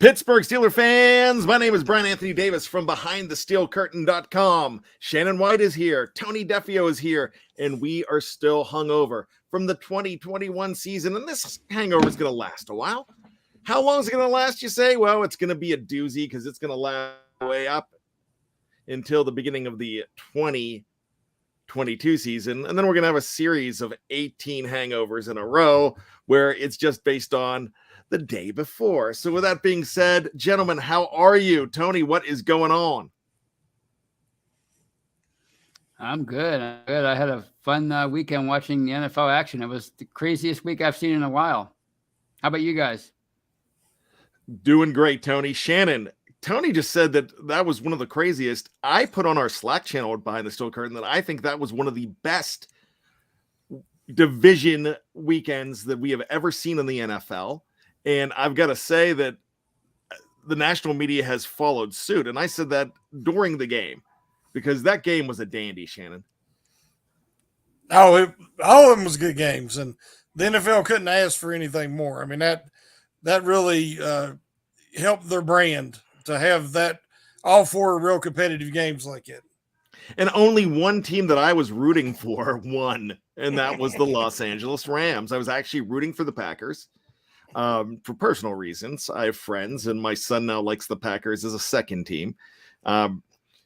Pittsburgh Steelers fans, my name is Bryan Anthony Davis from BehindTheSteelCurtain.com. Shannon White is here, Tony Defeo is here, and we are still hungover from the 2021 season, and this hangover is going to last a while. How long is it going to last, you say? Well, it's going to be a doozy because it's going to last way up until the beginning of the 2022 season, and then we're going to have a series of 18 hangovers in a row where it's just based on the day before. So with that being said, gentlemen, how are you? Tony, what is going on? I'm good. I had a fun weekend watching the NFL action. It was the craziest week I've seen in a while. How about you guys? Doing great, Tony. Shannon, Tony just said that was one of the craziest. I put on our Slack channel Behind the Steel Curtain that I think that was one of the best division weekends that we have ever seen in the NFL. And I've got to say that the national media has followed suit. And I said that during the game because that game was a dandy, Shannon. Oh, all of them was good games. And the NFL couldn't ask for anything more. I mean, that really helped their brand to have that all four real competitive games like it. And only one team that I was rooting for won, and that was the Los Angeles Rams. I was actually rooting for the Packers. For personal reasons. I have friends, and my son now likes the Packers as a second team,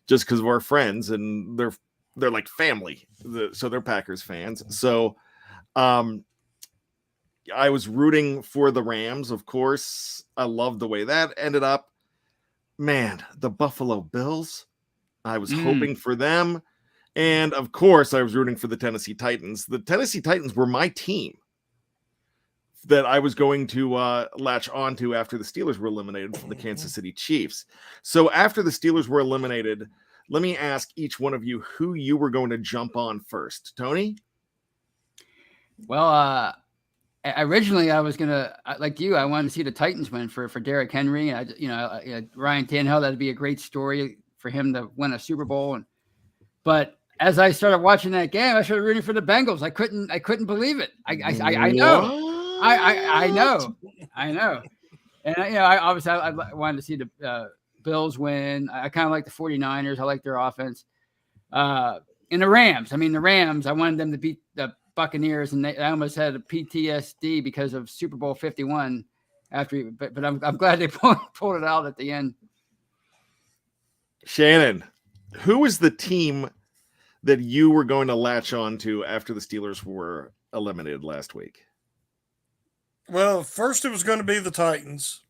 just because of our friends, and they're like family, so they're Packers fans. So, I was rooting for the Rams, of course. I loved the way that ended up. Man, the Buffalo Bills. I was hoping for them, and of course, I was rooting for the Tennessee Titans. The Tennessee Titans were my team that I was going to latch onto after the Steelers were eliminated from the Kansas City Chiefs. So after the Steelers were eliminated, let me ask each one of you who you were going to jump on first. Tony? Well, originally I was going to, like you, I wanted to see the Titans win for Derrick Henry. Ryan Tannehill, that'd be a great story for him to win a Super Bowl. But as I started watching that game, I started rooting for the Bengals. I couldn't believe it. I know. I know, and I obviously wanted to see the Bills win. I kind of like the 49ers. I like their offense. And the Rams. I mean, the Rams. I wanted them to beat the Buccaneers, and I almost had a PTSD because of Super Bowl 51. But I'm glad they pulled it out at the end. Shannon, who was the team that you were going to latch on to after the Steelers were eliminated last week? Well, first it was going to be the Titans,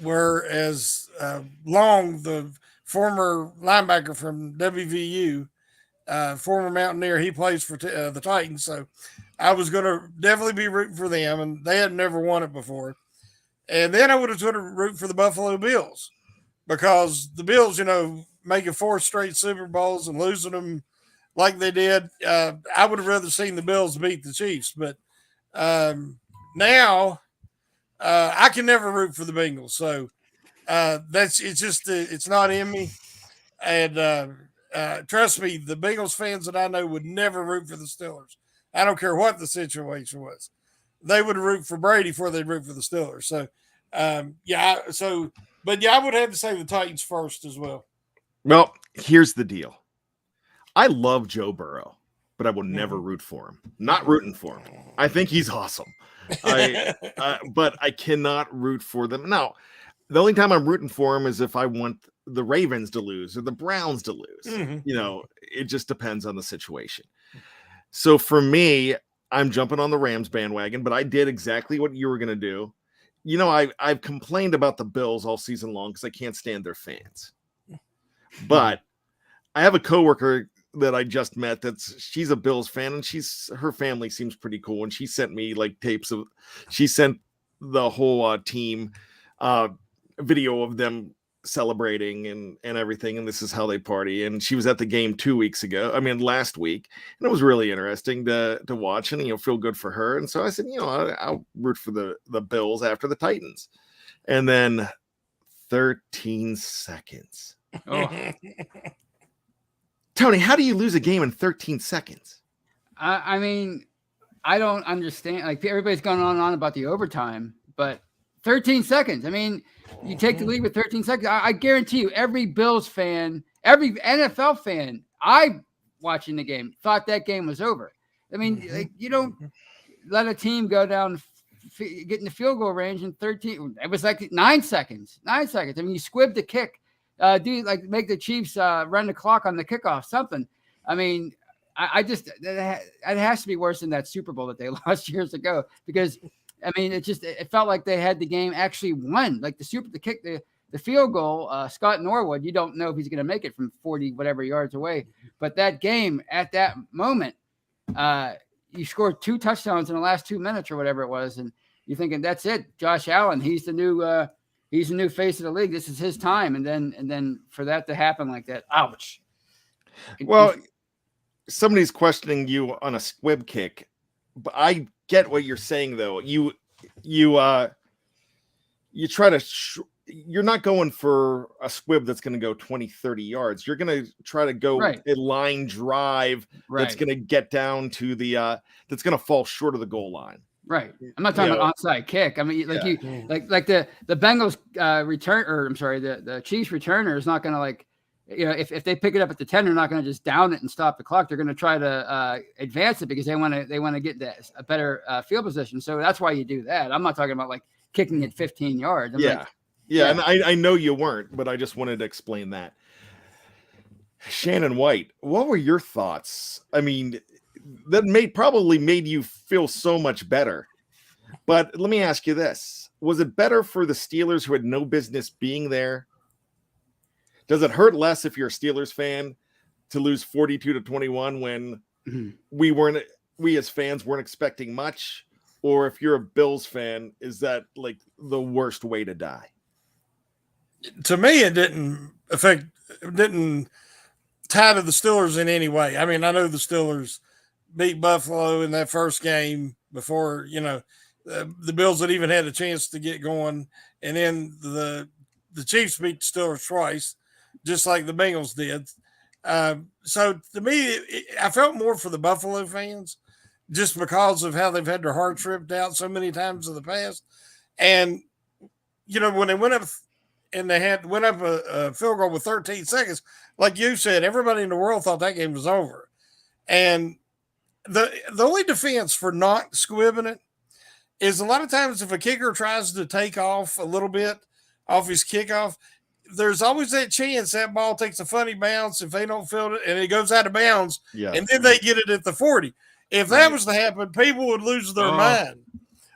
whereas Long, the former linebacker from WVU, former Mountaineer, he plays for the Titans. So I was going to definitely be rooting for them, and they had never won it before. And then I would have tried to root for the Buffalo Bills because the Bills, making 4 straight Super Bowls and losing them like they did. I would have rather seen the Bills beat the Chiefs, but now I can never root for the Bengals. So it's not in me. And trust me, the Bengals fans that I know would never root for the Steelers. I don't care what the situation was. They would root for Brady before they'd root for the Steelers. So, I would have to say the Titans first as well. Well, here's the deal. I love Joe Burrow, but I will never root for him. Not rooting for him. I think he's awesome. But I cannot root for them. Now, the only time I'm rooting for him is if I want the Ravens to lose or the Browns to lose. Mm-hmm. It just depends on the situation. So for me, I'm jumping on the Rams bandwagon, but I did exactly what you were going to do. I've complained about the Bills all season long because I can't stand their fans. But I have a coworker that I just met she's a Bills fan, and her family seems pretty cool. And she sent me she sent the whole team video of them celebrating and everything. And this is how they party. And she was at the game last week. And it was really interesting to watch and, feel good for her. And so I said, I'll root for the Bills after the Titans. And then 13 seconds. Oh. Tony, how do you lose a game in 13 seconds? I mean, I don't understand. Like, everybody's going on and on about the overtime, but 13 seconds. I mean, you take the lead with 13 seconds. I guarantee you, every Bills fan, every NFL fan, watching the game, thought that game was over. I mean, like, you don't let a team go down, get in the field goal range in 13. It was like 9 seconds. 9 seconds. I mean, you squibbed the kick. Make the Chiefs run the clock on the kickoff, something. I mean, it has to be worse than that Super Bowl that they lost years ago, because I mean, it felt like they had the game actually won. Like the field goal, Scott Norwood, you don't know if he's going to make it from 40 whatever yards away, but that game at that moment, you scored 2 touchdowns in the last 2 minutes or whatever it was, and you're thinking that's it. Josh Allen, he's the new face of the league. This is his time, and then for that to happen like that, ouch. Well, somebody's questioning you on a squib kick, but I get what you're saying though. You try to you're not going for a squib that's going to go 20, 30 yards. You're going to try to go a line drive that's going to get down to the that's going to fall short of the goal line. Right. I'm not talking about onside kick. I mean, like the Bengals the Chiefs returner is not going to if they pick it up at the 10, they're not going to just down it and stop the clock. They're going to try to advance it because they want to get a better field position. So that's why you do that. I'm not talking about like kicking it 15 yards. And I know you weren't, but I just wanted to explain that. Shannon White, what were your thoughts? I mean, that probably made you feel so much better. But let me ask you this. Was it better for the Steelers, who had no business being there? Does it hurt less if you're a Steelers fan to lose 42-21 when we as fans weren't expecting much? Or if you're a Bills fan, is that like the worst way to die? To me, it didn't tie to the Steelers in any way. I mean, I know the Steelers beat Buffalo in that first game before, the Bills had even had a chance to get going. And then the Chiefs beat the Steelers twice, just like the Bengals did. So to me, I felt more for the Buffalo fans just because of how they've had their hearts ripped out so many times in the past. And, when they went up and went up a field goal with 13 seconds, like you said, everybody in the world thought that game was over. And the only defense for not squibbing it is a lot of times if a kicker tries to take off a little bit off his kickoff, there's always that chance that ball takes a funny bounce if they don't field it and it goes out of bounds. Yeah. And then they get it at the 40. If that was to happen, people would lose their mind.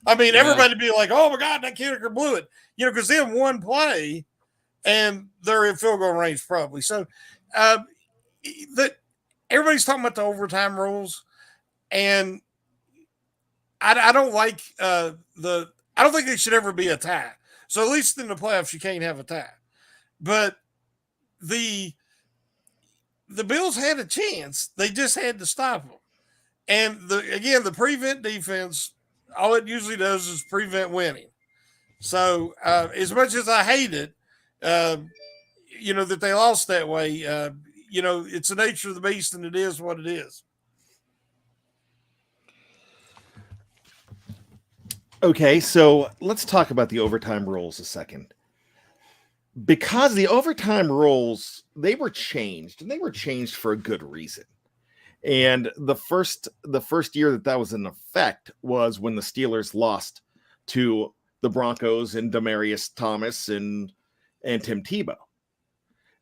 I mean, everybody would be like, oh my God, that kicker blew it. Because then one play and they're in field goal range probably. So everybody's talking about the overtime rules. And I don't like I don't think there should ever be a tie. So at least in the playoffs, you can't have a tie. But the Bills had a chance. They just had to stop them. And the prevent defense, all it usually does is prevent winning. So as much as I hate it, that they lost that way, it's the nature of the beast and it is what it is. Okay, so let's talk about the overtime rules a second. Because the overtime rules, they were changed, and they were changed for a good reason. And the first year that was in effect was when the Steelers lost to the Broncos and Demaryius Thomas and Tim Tebow.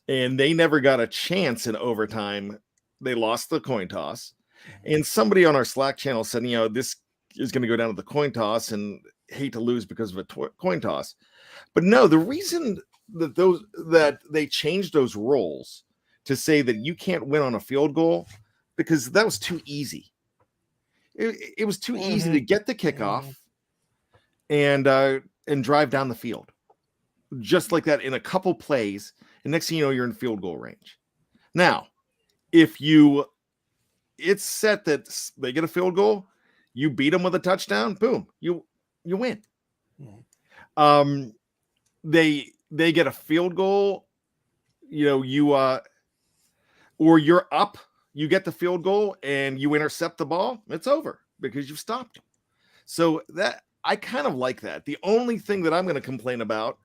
And they never got a chance in overtime. They lost the coin toss. And somebody on our Slack channel said, this is going to go down to the coin toss and hate to lose because of a coin toss. But no, the reason that they changed those rules to say that you can't win on a field goal, because that was too easy. It was too easy to get the kickoff and drive down the field just like that in a couple plays. And next thing you know, you're in field goal range. Now, if it's set that they get a field goal, you beat them with a touchdown, boom, you win. They get a field goal, or you're up, you get the field goal and you intercept the ball, it's over because you've stopped them. So that I kind of like that. The only thing that I'm going to complain about,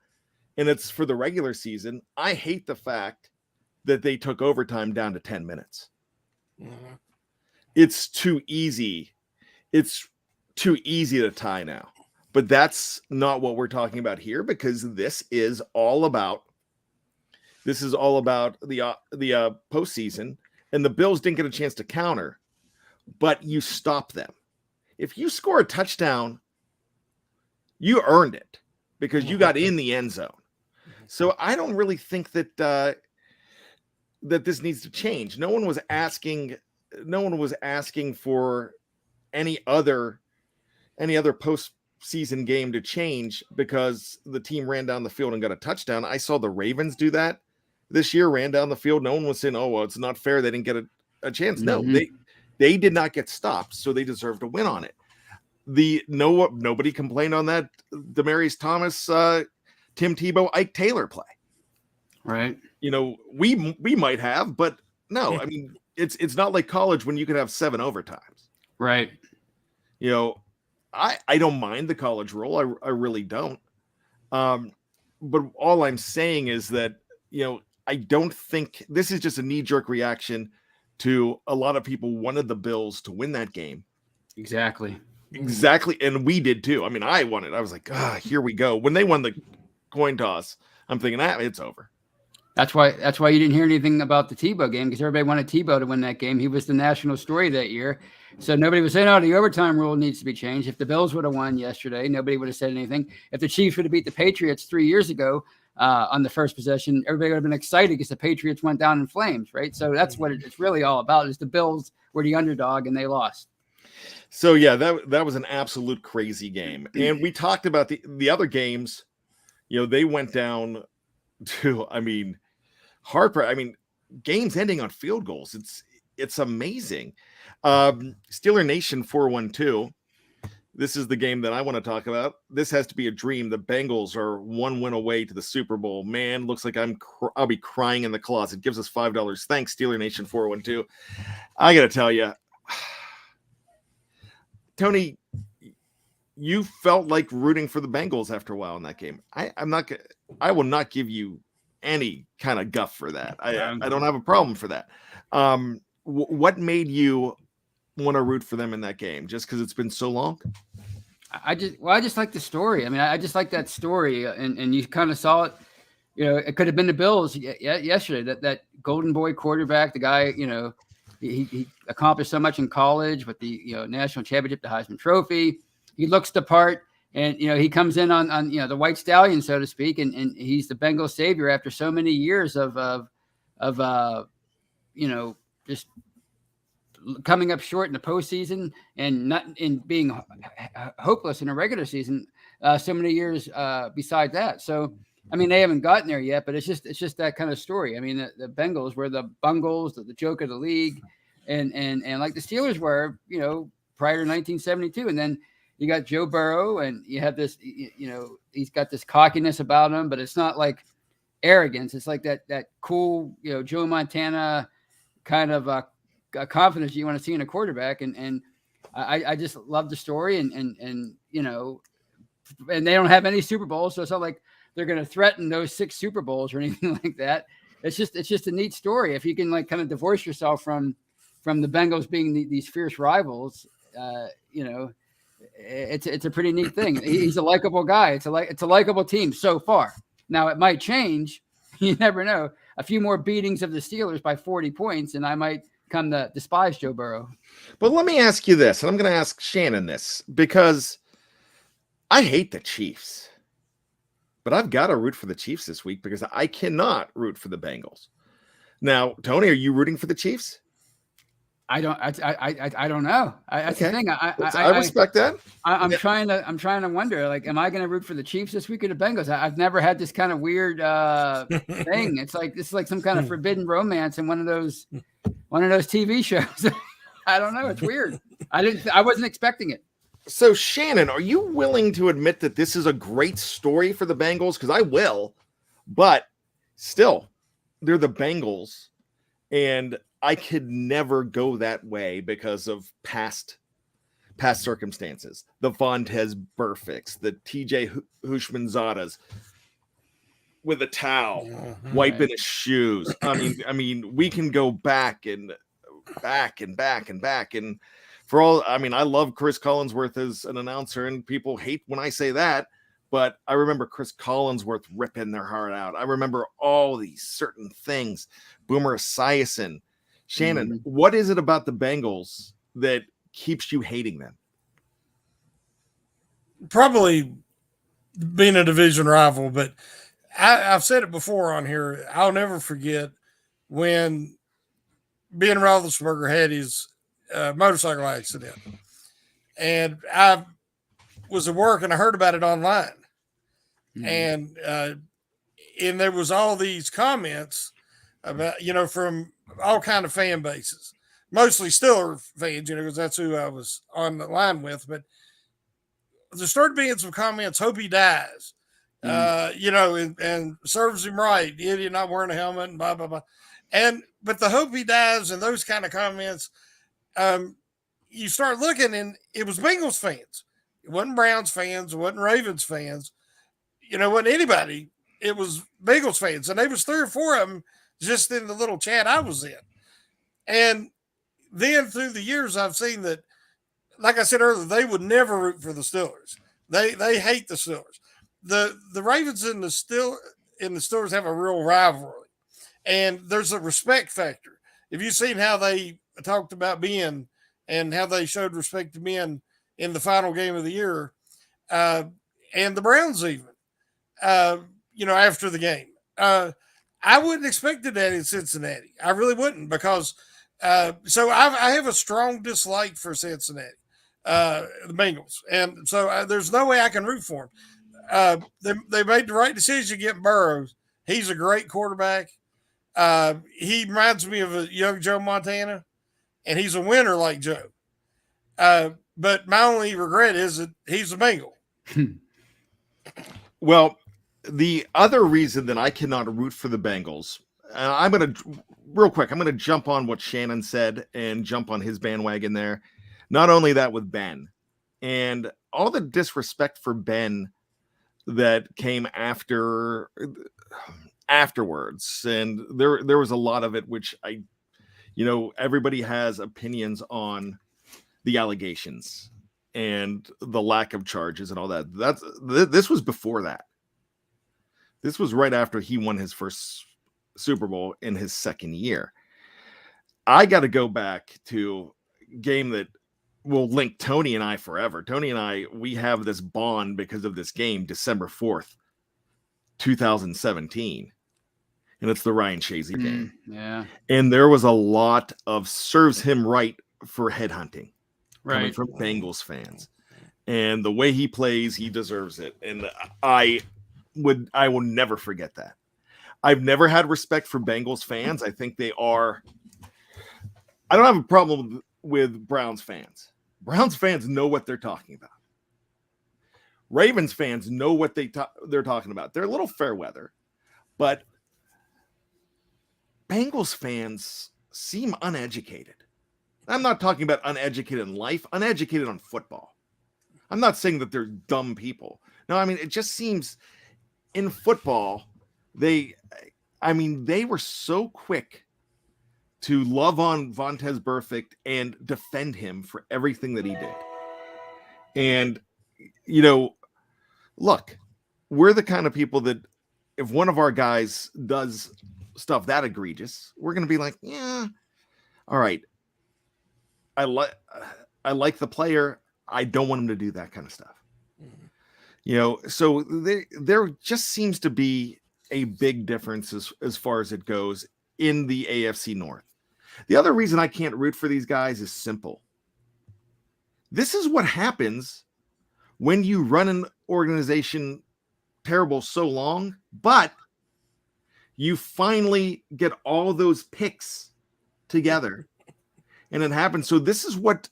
and it's for the regular season, I hate the fact that they took overtime down to 10 minutes. Mhm. It's too easy. It's too easy to tie now. But that's not what we're talking about here, because this is all about the postseason, and the Bills didn't get a chance to counter, but you stop them. If you score a touchdown, you earned it because you got in the end zone. So I don't really think that that this needs to change. No one was asking for any other postseason game to change because the team ran down the field and got a touchdown. I saw the Ravens do that this year, ran down the field. No one was saying, oh, well, it's not fair, they didn't get a chance. No, they did not get stopped, so they deserved to win on it. Nobody complained on that Demaryius Thomas, Tim Tebow, Ike Taylor play. Right. We might have, but no, I mean, it's not like college when you could have 7 overtimes. Right. I don't mind the college rule. I really don't. But all I'm saying is that, I don't think this is just a knee-jerk reaction to a lot of people wanted the Bills to win that game. Exactly. And we did too. I mean, I was like, here we go. When they won the coin toss, I'm thinking, it's over. That's why you didn't hear anything about the Tebow game, because everybody wanted Tebow to win that game. He was the national story that year. So nobody was saying, the overtime rule needs to be changed. If the Bills would have won yesterday, nobody would have said anything. If the Chiefs would have beat the Patriots 3 years ago on the first possession, everybody would have been excited because the Patriots went down in flames, right? So that's what it's really all about, is the Bills were the underdog and they lost. So, yeah, that was an absolute crazy game. And we talked about the other games. They went down to, Heartbreak. Games ending on field goals. It's amazing. Steeler Nation 412. This is the game that I want to talk about. This has to be a dream. The Bengals are 1 win away to the Super Bowl. Man, looks like I'll be crying in the closet. Gives us $5. Thanks, Steeler Nation 412. I got to tell you, Tony, you felt like rooting for the Bengals after a while in that game. I will not give you any kind of guff for that. I don't have a problem for that. What made you want to root for them in that game? Just because it's been so long? I just like the story. I just like that story, and you kind of saw it. It could have been the Bills yesterday. That golden boy quarterback, the guy, he accomplished so much in college with the national championship, the Heisman Trophy. He looks the part, and he comes in on the white stallion, so to speak, and he's the Bengals savior after so many years of just coming up short in the postseason and not in being hopeless in a regular season so many years beside that. So they haven't gotten there yet, but it's just that kind of story. The Bengals were the Bungles, the joke of the league, and like the Steelers were, prior to 1972. And then you got Joe Burrow, and you have this, he's got this cockiness about him, but it's not like arrogance. It's like that cool, Joe Montana kind of confidence you want to see in a quarterback. And I just love the story, and they don't have any Super Bowls, so it's not like they're going to threaten those 6 Super Bowls or anything like that. It's just a neat story. If you can kind of divorce yourself from the Bengals being these fierce rivals, it's a pretty neat thing. He's a likable guy. It's a likable team so far. Now it might change. You never know. A few more beatings of the Steelers by 40 points, and I might come to despise Joe Burrow. But let me ask you this, and I'm going to ask Shannon this, because I hate the Chiefs, but I've got to root for the Chiefs this week because I cannot root for the Bengals. Now, Tony, are you rooting for the Chiefs? I don't know. That's the thing. I respect that. I'm trying to wonder, like, am I going to root for the Chiefs this week or the Bengals? I've never had this kind of weird thing. It's like some kind of forbidden romance in one of those TV shows. I don't know. It's weird. I wasn't expecting it. So, Shannon, are you willing to admit that this is a great story for the Bengals? Because I will, but still, they're the Bengals, and I could never go that way because of past past circumstances. The Vontez Burficts, the TJ Hushmanzadas with a towel, wiping his shoes. I mean, we can go back and back and back and back. And for all, I mean, I love Chris Collinsworth as an announcer, and people hate when I say that, but I remember Chris Collinsworth ripping their heart out. I remember all these certain things. Boomer Esiason. Shannon, what is it about the Bengals that keeps you hating them? Probably being a division rival, but I've said it before on here. I'll never forget when Ben Roethlisberger had his motorcycle accident, and I was at work and I heard about it online, and there was all these comments about, from all kind of fan bases, mostly Steeler fans, because that's who I was on the line with. But there started being some comments, hope he dies, and serves him right, the idiot not wearing a helmet, and blah, blah, blah. But the hope he dies and those kind of comments, you start looking, and it was Bengals fans. It wasn't Browns fans. It wasn't Ravens fans. It wasn't anybody. It was Bengals fans. And there was 3 or 4 of them just in the little chat I was in. And then through the years, I've seen that, like I said earlier, they would never root for the Steelers. They hate the Steelers. The Ravens and the Steelers have a real rivalry. And there's a respect factor. If you've seen how they talked about Ben and how they showed respect to Ben in the final game of the year, and the Browns even, after the game. I wouldn't expect that in Cincinnati. I really wouldn't, because so I have a strong dislike for Cincinnati, the Bengals. And so there's no way I can root for them. They made the right decision getting Burrows. He's a great quarterback. He reminds me of a young Joe Montana, and he's a winner like Joe. But my only regret is that he's a Bengal. Well, the other reason that I cannot root for the Bengals, I'm going to jump on what Shannon said and jump on his bandwagon there. Not only that, with Ben and all the disrespect for Ben that came afterwards. And there was a lot of it, which everybody has opinions on the allegations and the lack of charges and all that. This was before that. This was right after he won his first Super Bowl in his second year. I got to go back to a game that will link Tony and I forever. Tony and I, we have this bond because of this game, December 4th, 2017. And it's the Ryan Shazier game. Yeah. And there was a lot of serves him right for headhunting coming from Bengals fans. And the way he plays, he deserves it. And I will never forget that. I've never had respect for Bengals fans. I think I don't have a problem with Browns fans. Browns fans know what they're talking about. Ravens fans know what they're talking about. They're a little fair weather, but Bengals fans seem uneducated. I'm not talking about uneducated in life, uneducated on football. I'm not saying that they're dumb people. No, I mean, it just seems in football, they were so quick to love on Vontez Burfict and defend him for everything that he did. And, look, we're the kind of people that if one of our guys does stuff that egregious, we're going to be like, yeah, all right. I like the player. I don't want him to do that kind of stuff. So there just seems to be a big difference as far as it goes in the AFC North. The other reason I can't root for these guys is simple. This is what happens when you run an organization terrible so long, but you finally get all those picks together and it happens. So this is what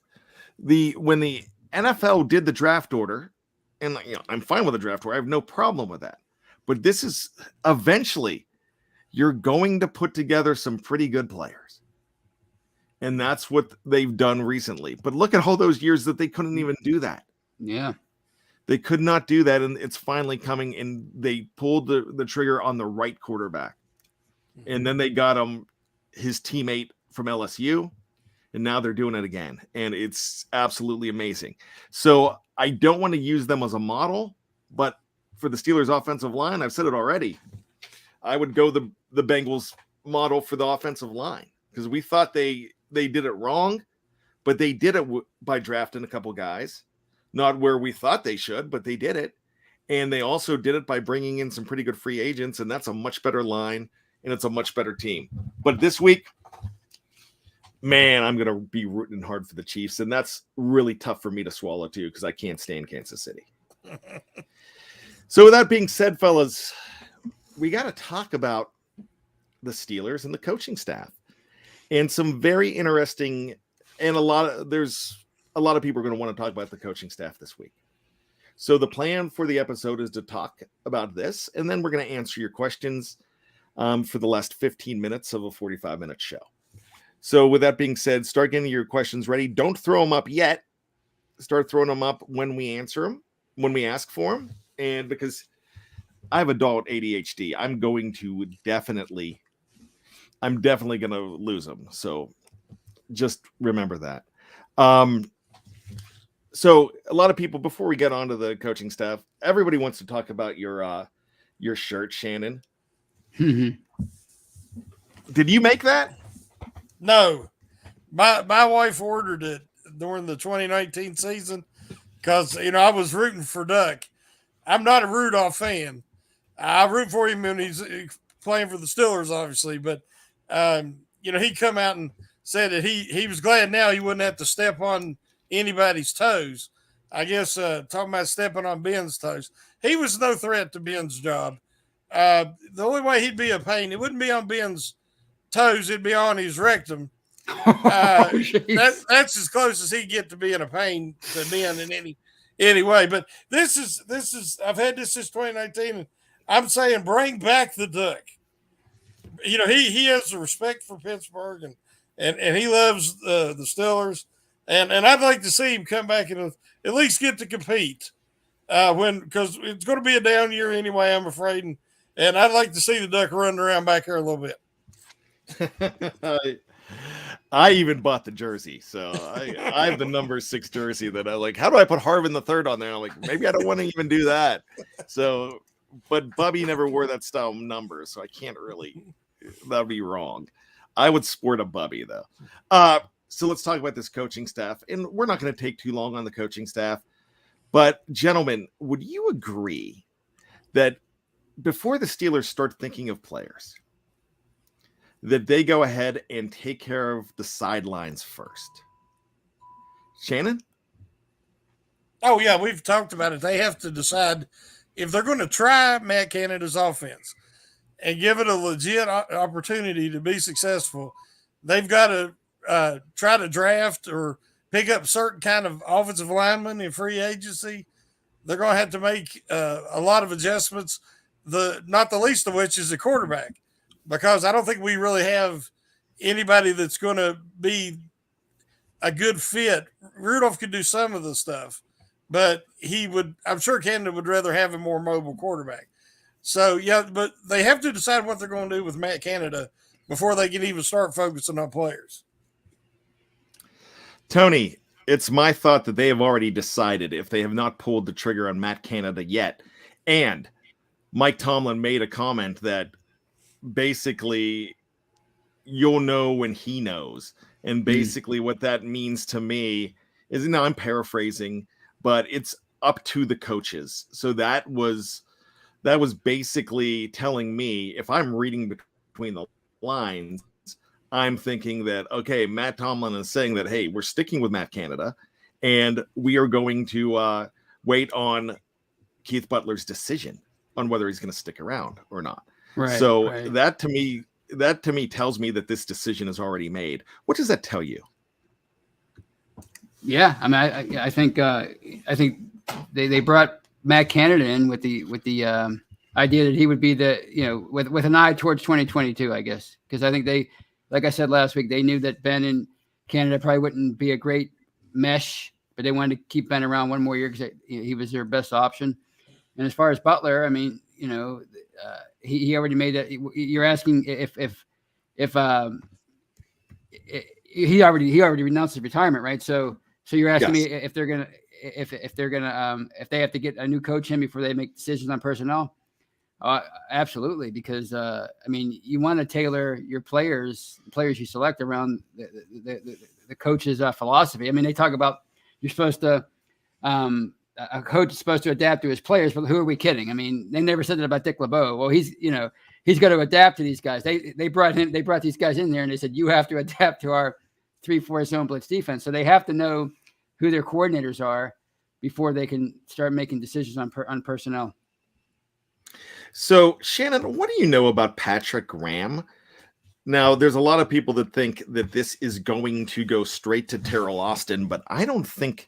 when the NFL did the draft order, and I'm fine with the draft order. I have no problem with that. But this is eventually you're going to put together some pretty good players. And that's what they've done recently. But look at all those years that they couldn't even do that. Yeah. They could not do that, and it's finally coming, and they pulled the trigger on the right quarterback. And then they got him his teammate from LSU, and now they're doing it again. And it's absolutely amazing. So I don't want to use them as a model, but for the Steelers offensive line, I've said it already, I would go the Bengals model for the offensive line, because we thought they did it wrong, but they did it by drafting a couple guys. Not where we thought they should, but they did it. And they also did it by bringing in some pretty good free agents, and that's a much better line, and it's a much better team. But this week, man, I'm going to be rooting hard for the Chiefs, and that's really tough for me to swallow too, because I can't stand Kansas City. So with that being said, fellas, we got to talk about the Steelers and the coaching staff, and some very interesting, and there's a lot of people are going to want to talk about the coaching staff this week. So the plan for the episode is to talk about this, and then we're going to answer your questions for the last 15 minutes of a 45-minute show. So with that being said, start getting your questions ready. Don't throw them up yet. Start throwing them up when we answer them, when we ask for them. And because I have adult ADHD, I'm definitely going to lose them. So just remember that. So a lot of people, before we get onto the coaching staff, everybody wants to talk about your shirt, Shannon. Did you make that? No, my wife ordered it during the 2019 season because, I was rooting for Duck. I'm not a Rudolph fan. I root for him when he's playing for the Steelers, obviously, but he come out and said that he was glad now he wouldn't have to step on anybody's toes. I guess talking about stepping on Ben's toes, he was no threat to Ben's job. The only way he'd be a pain, it wouldn't be on Ben's toes, it'd be on his rectum. That's as close as he'd get to being a pain to Ben in any way. But this is I've had this since 2019, and I'm saying bring back the Duck. He has the respect for Pittsburgh, and he loves the Steelers. And I'd like to see him come back and at least get to compete because it's going to be a down year anyway, I'm afraid. And I'd like to see the Duck running around back there a little bit. I even bought the jersey. So I have the number 6 jersey that I like. How do I put Harvin the third on there? I'm like, maybe I don't want to even do that. So, but Bubby never wore that style number. So I can't really, that'd be wrong. I would sport a Bubby though. So let's talk about this coaching staff, and we're not going to take too long on the coaching staff, but gentlemen, would you agree that before the Steelers start thinking of players, that they go ahead and take care of the sidelines first? Shannon? Oh yeah, we've talked about it. They have to decide if they're going to try Matt Canada's offense and give it a legit opportunity to be successful. They've got to try to draft or pick up certain kind of offensive linemen in free agency. They're going to have to make a lot of adjustments, not the least of which is the quarterback, because I don't think we really have anybody that's going to be a good fit. Rudolph could do some of the stuff, but I'm sure Canada would rather have a more mobile quarterback. So, yeah, but they have to decide what they're going to do with Matt Canada before they can even start focusing on players. Tony, it's my thought that they have already decided if they have not pulled the trigger on Matt Canada yet. And Mike Tomlin made a comment that basically you'll know when he knows. And basically what that means to me is, I'm paraphrasing, but it's up to the coaches. So that was basically telling me, if I'm reading between the lines, I'm thinking that, okay, Matt Tomlin is saying that, hey, we're sticking with Matt Canada, and we are going to wait on Keith Butler's decision on whether he's going to stick around or not. Right. So right. that to me tells me that this decision is already made. What does that tell you? Yeah, I mean, I think they brought Matt Canada in with the idea that he would be with an eye towards 2022, I guess, because I think they, like I said last week, they knew that Ben Canada probably wouldn't be a great mesh, but they wanted to keep Ben around one more year because he was their best option. And as far as Butler, I mean, he already made it. You're asking if he already renounced his retirement, right? So you're asking me if they're gonna if they have to get a new coach in before they make decisions on personnel. Absolutely, because I mean, you want to tailor your players you select around the coach's philosophy. I mean, they talk about you're supposed to a coach is supposed to adapt to his players, but who are we kidding? I mean, they never said that about Dick LeBeau. Well, he's got to adapt to these guys. They brought these guys in there and they said you have to adapt to our 3-4 zone blitz defense. So they have to know who their coordinators are before they can start making decisions on personnel. So, Shannon, what do you know about Patrick Graham? Now, there's a lot of people that think that this is going to go straight to Terrell Austin, but I don't think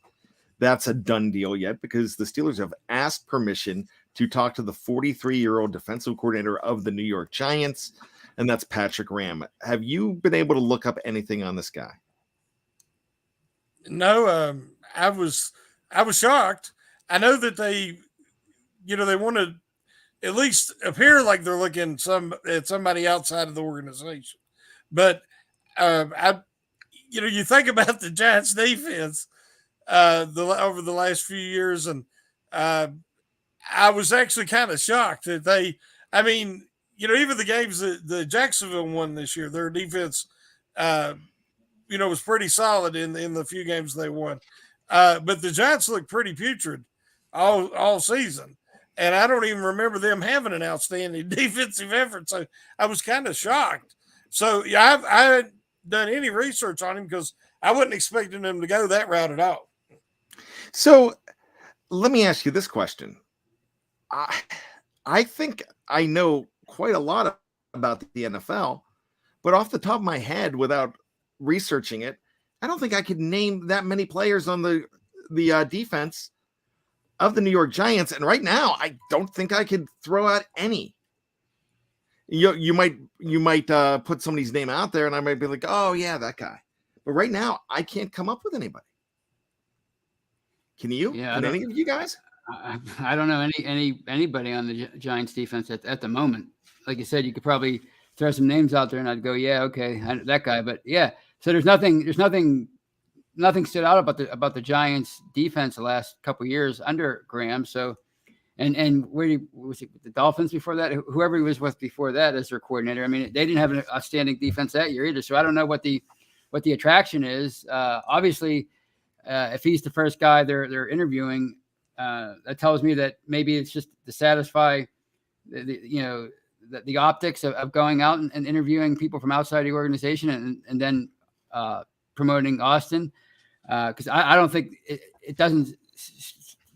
that's a done deal yet because the Steelers have asked permission to talk to the 43-year-old defensive coordinator of the New York Giants, and that's Patrick Graham. Have you been able to look up anything on this guy? No, I was shocked. I know that they want to at least appear like they're looking at somebody outside of the organization. But you think about the Giants defense over the last few years, and I was actually kind of shocked that even the games that the Jacksonville won this year, their defense, was pretty solid in the few games they won. But the Giants look pretty putrid all season. And I don't even remember them having an outstanding defensive effort. So I was kind of shocked. So yeah, I hadn't done any research on him because I wasn't expecting him to go that route at all. So let me ask you this question. I think I know quite a lot about the NFL, but off the top of my head, without researching it, I don't think I could name that many players on the defense of the New York Giants. And right now, I don't think I could throw out any. You might put somebody's name out there and I might be like, oh yeah, that guy. But right now, I can't come up with anybody. Can you? Yeah, Can any of you guys? I don't know anybody on the Giants defense at the moment. Like you said, you could probably throw some names out there and I'd go, yeah, okay, that guy. But yeah, so there's nothing stood out about the Giants defense the last couple of years under Graham. So, and where was it, the Dolphins before that? Whoever he was with before that as their coordinator. I mean, they didn't have an outstanding defense that year either. So I don't know what the attraction is. Obviously, if he's the first guy they're interviewing, that tells me that maybe it's just to satisfy the optics of going out and interviewing people from outside the organization and then promoting Austin. Because I don't think it doesn't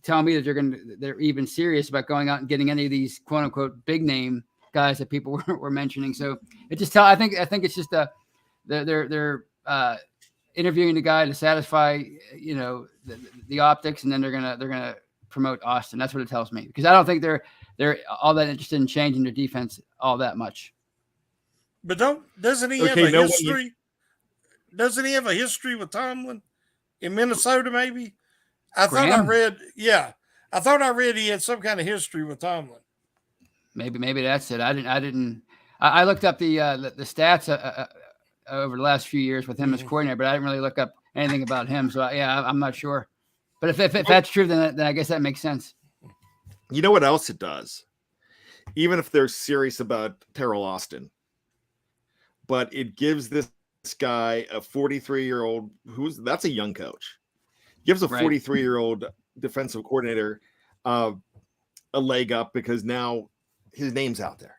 tell me that they're even serious about going out and getting any of these quote unquote big name guys that people were mentioning. So it just I think it's just they're interviewing the guy to satisfy the optics, and then they're gonna promote Austin. That's what it tells me, because I don't think they're all that interested in changing their defense all that much. But doesn't he have a history? Doesn't he have a history with Tomlin in Minnesota? Maybe I thought I read he had some kind of history with Tomlin. Maybe that's it. I looked up the stats over the last few years with him as coordinator, but I didn't really look up anything about him. So yeah, I'm not sure. But if that's true, then I guess that makes sense. You know what else it does? Even if they're serious about Terrell Austin, but it gives this guy, a 43-year-old, that's a young coach, gives a 43-year-old defensive coordinator a leg up, because now his name's out there.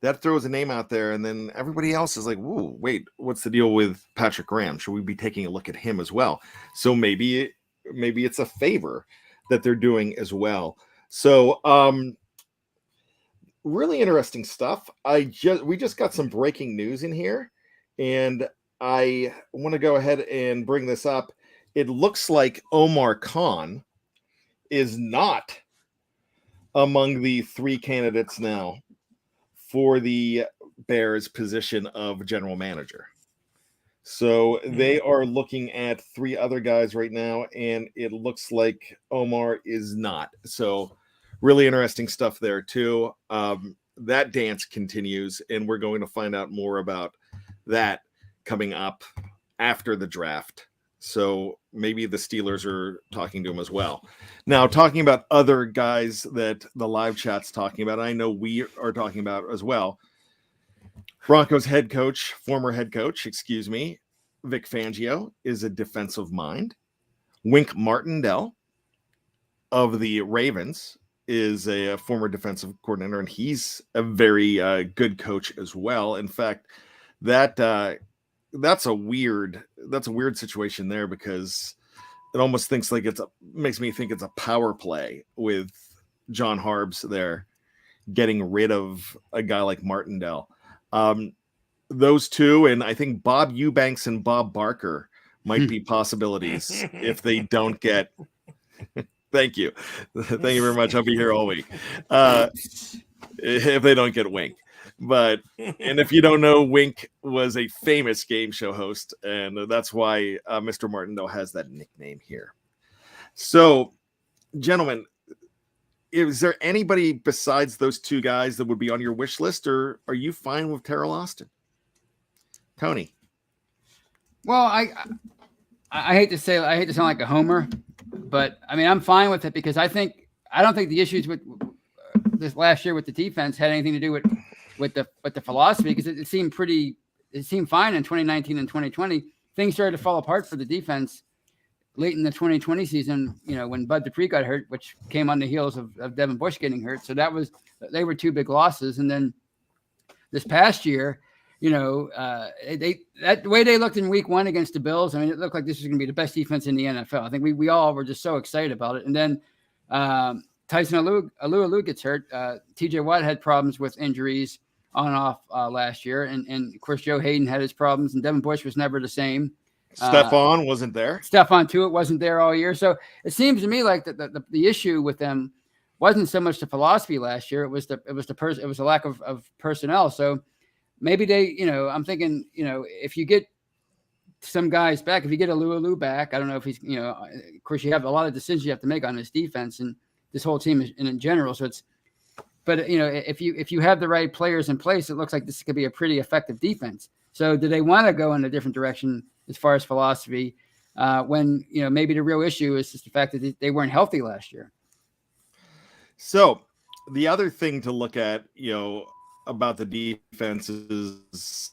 That throws a name out there, and then everybody else is like, "Whoa, wait, what's the deal with Patrick Graham? Should we be taking a look at him as well?" So maybe it's a favor that they're doing as well. So really interesting stuff. We just got some breaking news in here, and I want to go ahead and bring this up. It looks like Omar Khan is not among the 3 candidates now for the Bears position of general manager. So they are looking at 3 other guys right now, and it looks like Omar is not. So really interesting stuff there too. That dance continues, and we're going to find out more about that coming up after the draft. So maybe the Steelers are talking to him as well. Now, talking about other guys that the live chat's talking about, I know we are talking about as well. Broncos former head coach, Vic Fangio is a defensive mind. Wink Martindale of the Ravens is a former defensive coordinator, and he's a very good coach as well. In fact, that's a weird situation there, because it almost makes me think it's a power play with John Harbs there, getting rid of a guy like Martindale. Those two, and I think Bob Eubanks and Bob Barker might be possibilities if they don't get. Thank you very much. I'll be here all week. If they don't get Wink. And if you don't know, Wink was a famous game show host, and that's why Mr. Martindale has that nickname here. So, gentlemen, is there anybody besides those 2 guys that would be on your wish list, or are you fine with Terrell Austin? Tony? Well, I hate to sound like a homer, but I mean, I'm fine with it, because I don't think the issues with this last year with the defense had anything to do with the philosophy, because it seemed fine in 2019 and 2020. Things started to fall apart for the defense late in the 2020 season, when Bud Dupree got hurt, which came on the heels of Devin Bush getting hurt. So they were 2 big losses. And then this past year, the way they looked in week 1 against the Bills, I mean, it looked like this was going to be the best defense in the NFL. I think we all were just so excited about it. And then Tyson Alualu gets hurt. TJ Watt had problems with injuries on and off last year. And of course, Joe Hayden had his problems, and Devin Bush was never the same. Stephon wasn't there. Stephon Tuitt wasn't there all year. So it seems to me like the issue with them wasn't so much the philosophy last year. It was a lack of personnel. So maybe I'm thinking, if you get some guys back, if you get Alualu back, I don't know if he's, of course you have a lot of decisions you have to make on this defense and this whole team in general. So if you have the right players in place, it looks like this could be a pretty effective defense. So do they want to go in a different direction as far as philosophy, when, maybe the real issue is just the fact that they weren't healthy last year? So the other thing to look at, about the defense is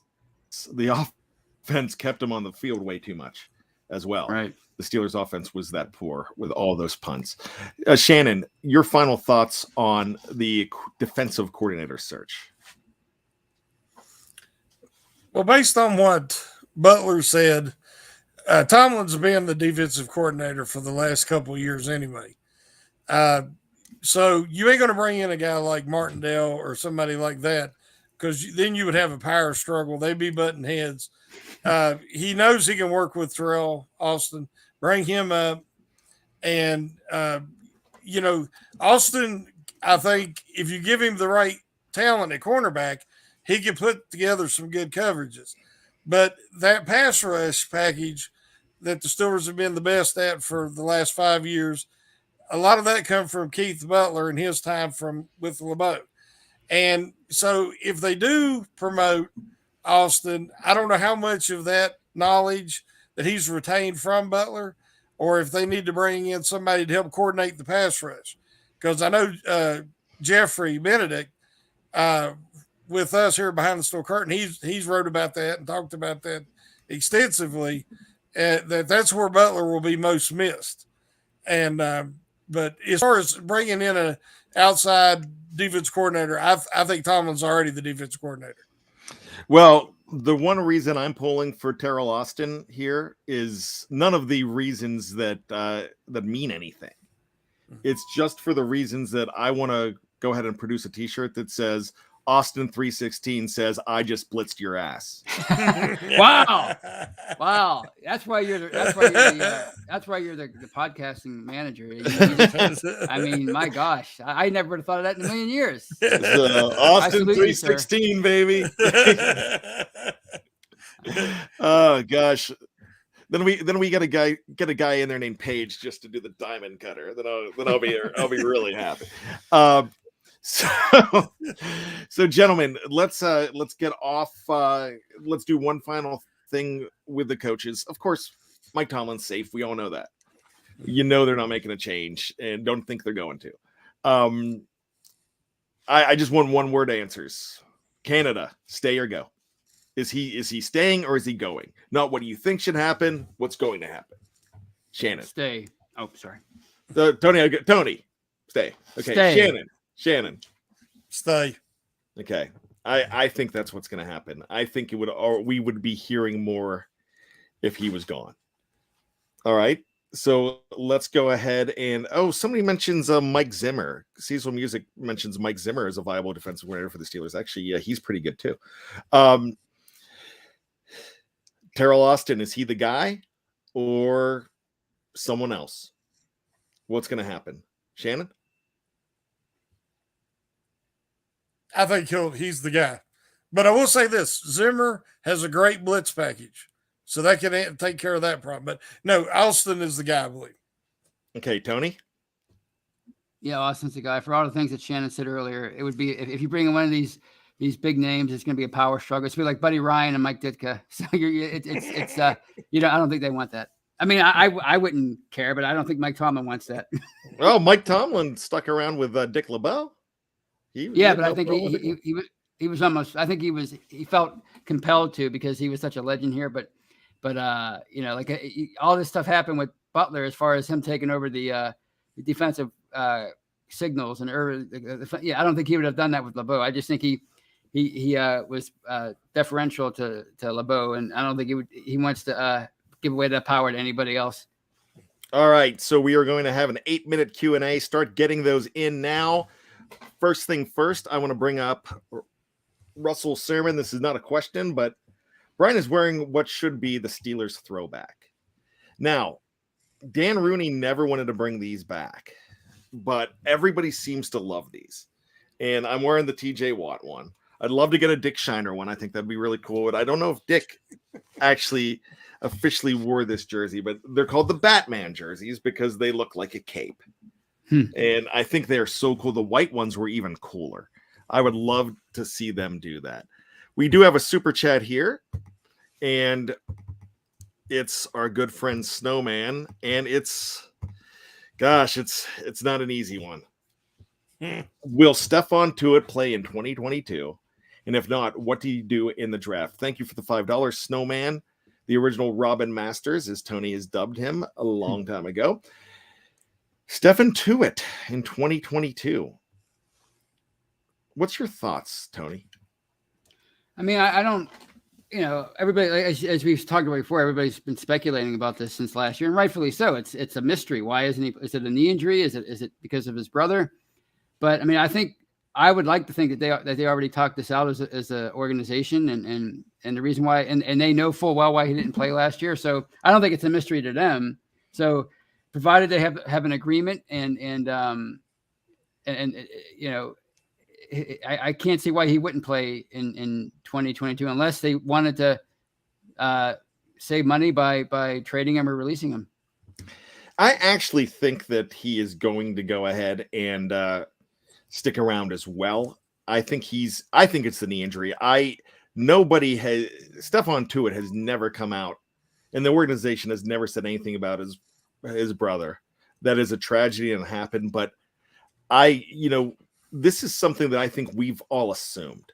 the offense kept them on the field way too much as well. Right. The Steelers offense was that poor with all those punts. Shannon, your final thoughts on the defensive coordinator search? Well, based on what Butler said, Tomlin's been the defensive coordinator for the last couple of years anyway. So you ain't going to bring in a guy like Martindale or somebody like that, because then you would have a power struggle. They'd be butting heads. He knows he can work with Terrell Austin, bring him up. And, Austin, I think if you give him the right talent at cornerback, he can put together some good coverages. But that pass rush package that the Steelers have been the best at for the last 5 years, a lot of that come from Keith Butler and his time with LeBeau. And so if they do promote Austin, I don't know how much of that knowledge that he's retained from Butler, or if they need to bring in somebody to help coordinate the pass rush. Because I know Jeffrey Benedict, with us here behind the store curtain, he's wrote about that and talked about that extensively. That's where Butler will be most missed. And but as far as bringing in an outside defense coordinator, I think Tomlin's already the defense coordinator. Well, the one reason I'm pulling for Terrell Austin here is none of the reasons that mean anything. It's just for the reasons that I want to go ahead and produce a T-shirt that says Austin 316 says, "I just blitzed your ass." Wow. That's why you're the podcasting manager. I mean, my gosh, I never would have thought of that in a million years. Austin 316, baby. Oh gosh. Then we get a guy in there named Paige just to do the diamond cutter. Then I'll be really happy. So so gentlemen, let's get off. Let's do one final thing with the coaches. Of course, Mike Tomlin's safe. We all know that. You know they're not making a change, and don't think they're going to. I just want one word answers. Canada, stay or go. Is he staying or is he going? Not what do you think should happen, what's going to happen. Shannon. Stay. Oh, sorry. Tony, stay. Okay, Stay. Shannon. Stay. Okay. I think that's what's going to happen. I think we would be hearing more if he was gone. All right. So let's go ahead and somebody mentions Mike Zimmer. Cecil Music mentions Mike Zimmer as a viable defensive coordinator for the Steelers. Actually, yeah, he's pretty good too. Terrell Austin, is he the guy or someone else? What's going to happen? Shannon? I think he's the guy. But I will say this, Zimmer has a great blitz package. So that can take care of that problem. But no, Austin is the guy, I believe. Okay, Tony? Yeah, Austin's the guy. For all the things that Shannon said earlier, it would be if you bring in one of these big names, it's going to be a power struggle. It's going to be like Buddy Ryan and Mike Ditka. So it's I don't think they want that. I mean, I wouldn't care, but I don't think Mike Tomlin wants that. Well, Mike Tomlin stuck around with Dick LeBeau. But I think he was almost. I think he felt compelled to because he was such a legend here, but all this stuff happened with Butler as far as him taking over the defensive signals and I don't think he would have done that with LeBeau. I just think he was deferential to LeBeau, and I don't think he wants to give away that power to anybody else. All right, so we are going to have an 8-minute Q&A. Start getting those in now. First thing first, I want to bring up Russell Sermon. This is not a question, but Bryan is wearing what should be the Steelers throwback. Now, Dan Rooney never wanted to bring these back, but everybody seems to love these. And I'm wearing the TJ Watt one. I'd love to get a Dick Shiner one. I think that'd be really cool. But I don't know if Dick actually officially wore this jersey, but they're called the Batman jerseys because they look like a cape. And I think they're so cool. The white ones were even cooler. I would love to see them do that. We do have a super chat here, and it's our good friend Snowman, and it's not an easy one. Will Stephon Tuitt play in 2022? And if not, what do you do in the draft? Thank you for the $5, Snowman. The original Robin Masters, as Tony has dubbed him a long time ago. Stephon Tuitt in 2022. What's your thoughts, Tony? I mean, I don't, everybody, as we've talked about before, everybody's been speculating about this since last year, and rightfully so. It's a mystery. Why isn't he? Is it a knee injury? Is it because of his brother? But I mean, I would like to think that they already talked this out as an organization, and the reason why, and they know full well why he didn't play last year. So I don't think it's a mystery to them. So provided they have an agreement and I can't see why he wouldn't play in 2022 unless they wanted to save money by trading him or releasing him. I actually think that he is going to go ahead and stick around as well. I think it's the knee injury. Stephon Tuitt has never come out, and the organization has never said anything about his brother. That is a tragedy and it happened, but this is something that I think we've all assumed.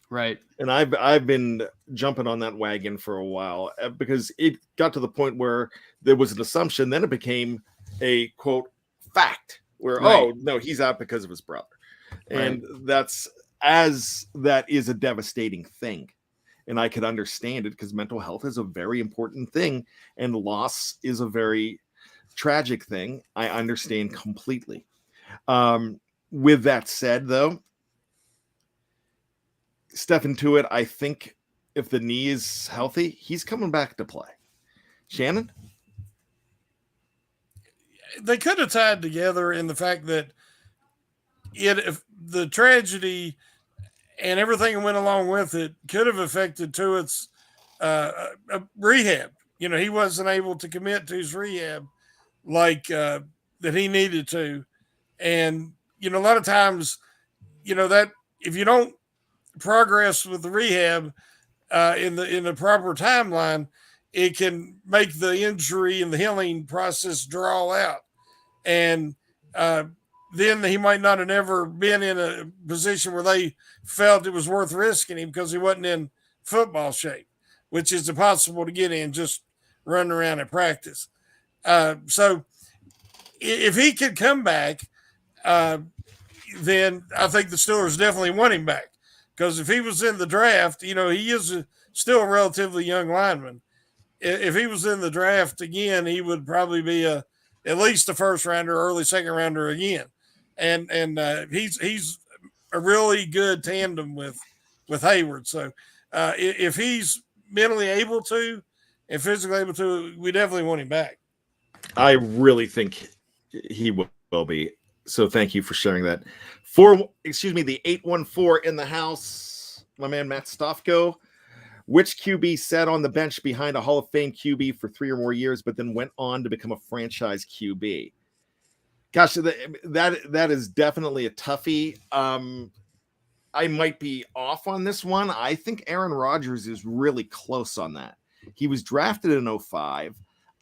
Right. And I've been jumping on that wagon for a while because it got to the point where there was an assumption, then it became a quote fact where, right. Oh no, he's out because of his brother. Right. And that is a devastating thing. And I could understand it because mental health is a very important thing and loss is a very tragic thing. I understand completely. With that said, though, Stephon Tuitt, I think if the knee is healthy, he's coming back to play. Shannon? They could have tied together in the fact that if the tragedy and everything that went along with it could have affected Tuitt's rehab. He wasn't able to commit to his rehab like that he needed to. And, a lot of times, that if you don't progress with the rehab in the proper timeline, it can make the injury and the healing process draw out. And then he might not have ever been in a position where they felt it was worth risking him because he wasn't in football shape, which is impossible to get in just running around at practice. So if he could come back, then I think the Steelers definitely want him back. Because if he was in the draft, he is still a relatively young lineman. If he was in the draft again, he would probably be at least a first rounder, early second rounder again. And he's a really good tandem with Hayward. So if he's mentally able to and physically able to, we definitely want him back. I really think he will be. So thank you for sharing that. The 814 in the house, my man Matt Stofko. Which QB sat on the bench behind a Hall of Fame QB for 3 or more years, but then went on to become a franchise QB? Gosh, that is definitely a toughie. I might be off on this one. I think Aaron Rodgers is really close on that. He was drafted in 2005.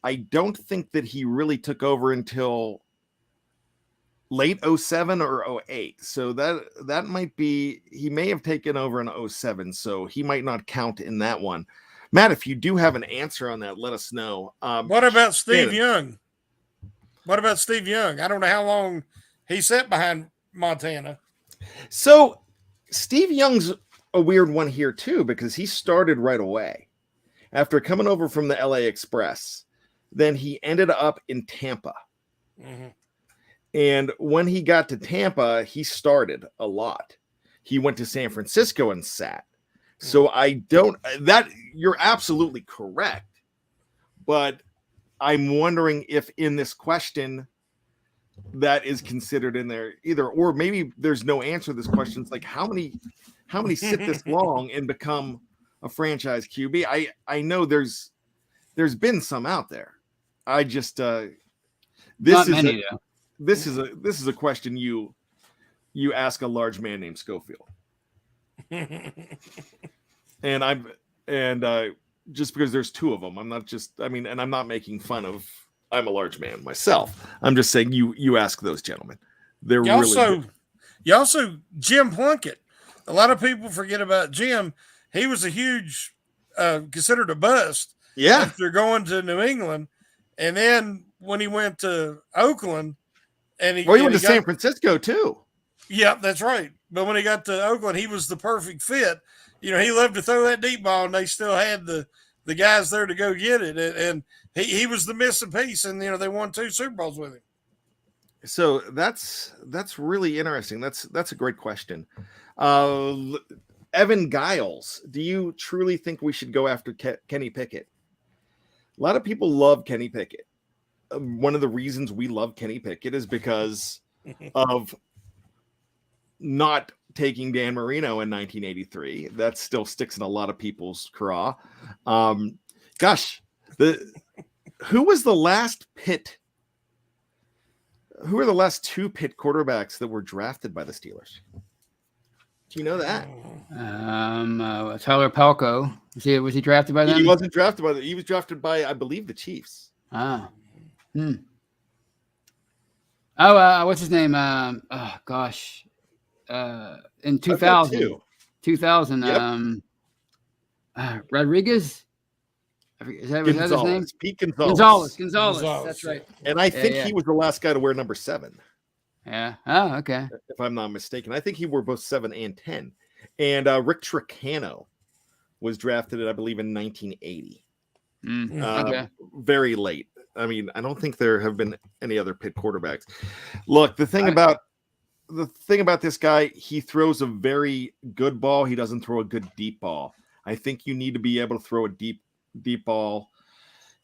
I don't think that he really took over until late 2007 or 2008. So that might be, he may have taken over in 2007. So he might not count in that one. Matt, if you do have an answer on that, let us know. What about Steve Young? What about Steve Young? I don't know how long he sat behind Montana. So Steve Young's a weird one here too, because he started right away after coming over from the LA Express. Then he ended up in Tampa. Mm-hmm. And when he got to Tampa, he started a lot. He went to San Francisco and sat. So you're absolutely correct. But I'm wondering if in this question that is considered in there either, or maybe there's no answer to this question. It's like how many sit this long and become a franchise QB? I know there's been some out there. I just this is a question you ask a large man named Schofield. and just because there's 2 of them, I'm not making fun of, I'm a large man myself. I'm just saying you ask those gentlemen. They're you also Jim Plunkett. A lot of people forget about Jim. He was a huge considered a bust after going to New England. And then when he went to Oakland, he went to San Francisco too. Yeah, that's right. But when he got to Oakland, he was the perfect fit. He loved to throw that deep ball, and they still had the guys there to go get it. And he was the missing piece, and they won 2 Super Bowls with him. So that's really interesting. That's a great question. Evan Giles, do you truly think we should go after Kenny Pickett? A lot of people love Kenny Pickett. One of the reasons we love Kenny Pickett is because of not taking Dan Marino in 1983. That still sticks in a lot of people's craw. Who was the last Pitt? Who are the last 2 Pitt quarterbacks that were drafted by the Steelers? Do you know that? Tyler Palco. Was he drafted by them? He wasn't drafted by them. He was drafted by, I believe, the Chiefs. Ah. Oh, what's his name? In 2000. 2000. Yep. Rodriguez. Was that his name? Pete Gonzalez. Gonzalez. That's right. And I think he was the last guy to wear number 7. Yeah. Oh, okay. If I'm not mistaken, I think he wore both 7 and 10. And Rick Tricano was drafted, I believe, in 1980. Okay. Very late. I mean, I don't think there have been any other Pitt quarterbacks. Look, the thing about this guy, he throws a very good ball. He doesn't throw a good deep ball. I think you need to be able to throw a deep ball